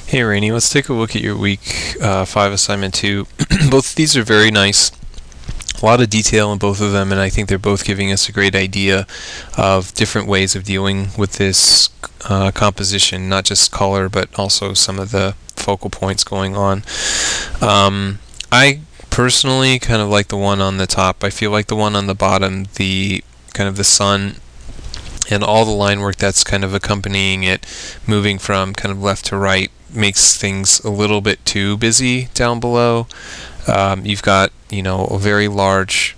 Hey Rainey, let's take a look at your week 5 assignment 2. Both of these are very nice. A lot of detail in both of them, and I think they're both giving us a great idea of different ways of dealing with this composition, not just color, but also some of the focal points going on. I personally kind of like the one on the top. I feel like the one on the bottom, the kind of the sun and all the line work that's kind of accompanying it, moving from kind of left to right, makes things a little bit too busy down below. You've got, a very large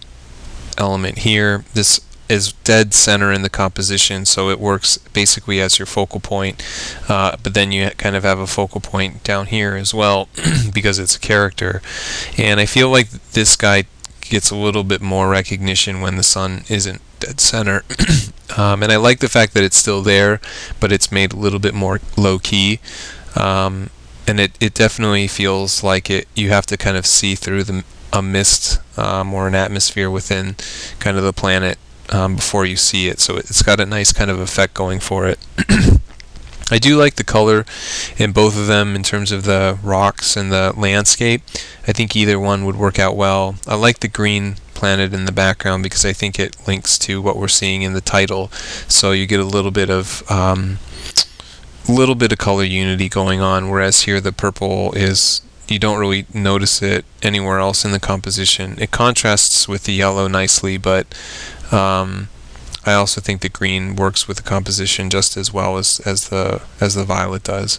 element here. This is dead center in the composition, so it works basically as your focal point. But then you kind of have a focal point down here as well because it's a character. And I feel like this guy gets a little bit more recognition when the sun isn't dead center. And I like the fact that it's still there, but it's made a little bit more low-key. And it definitely feels like you have to kind of see through a mist or an atmosphere within kind of the planet before you see it. So it's got a nice kind of effect going for it. I do like the color in both of them in terms of the rocks and the landscape. I think either one would work out well. I like the green planet in the background because I think it links to what we're seeing in the title. So you get a little bit of color unity going on, whereas here the purple is, you don't really notice it anywhere else in the composition. It contrasts with the yellow nicely, but I also think the green works with the composition just as well as the violet does.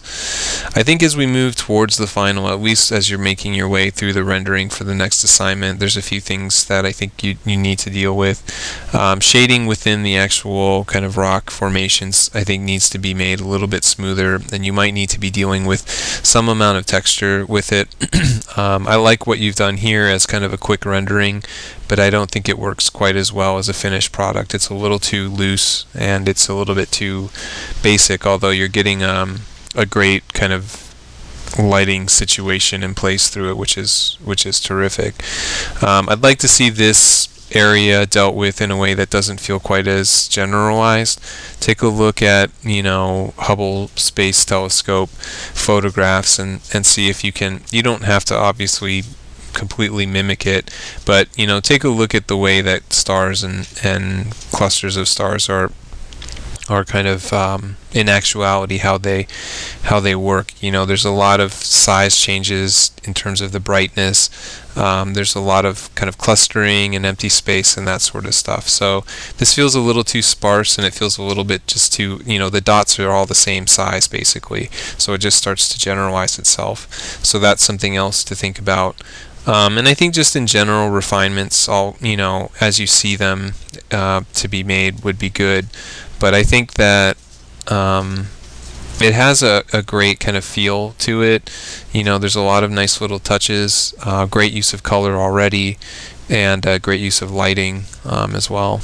I think as we move towards the final, at least as you're making your way through the rendering for the next assignment, there's a few things that I think you need to deal with. Shading within the actual kind of rock formations I think needs to be made a little bit smoother, and you might need to be dealing with some amount of texture with it. I like what you've done here as kind of a quick rendering, but I don't think it works quite as well as a finished product. It's a little too loose and it's a little bit too basic, although you're getting a great kind of lighting situation in place through it, which is terrific. I'd like to see this area dealt with in a way that doesn't feel quite as generalized. Take a look at Hubble Space Telescope photographs and see if you can. You don't have to obviously completely mimic it, but take a look at the way that stars and clusters of stars are kind of in actuality how they work. There's a lot of size changes in terms of the brightness. There's a lot of kind of clustering and empty space and that sort of stuff. So this feels a little too sparse, and it feels a little bit just too, the dots are all the same size basically, so it just starts to generalize itself. So that's something else to think about. And I think just in general, refinements, all as you see them to be made, would be good. But I think that it has a great kind of feel to it. There's a lot of nice little touches, great use of color already, and great use of lighting as well.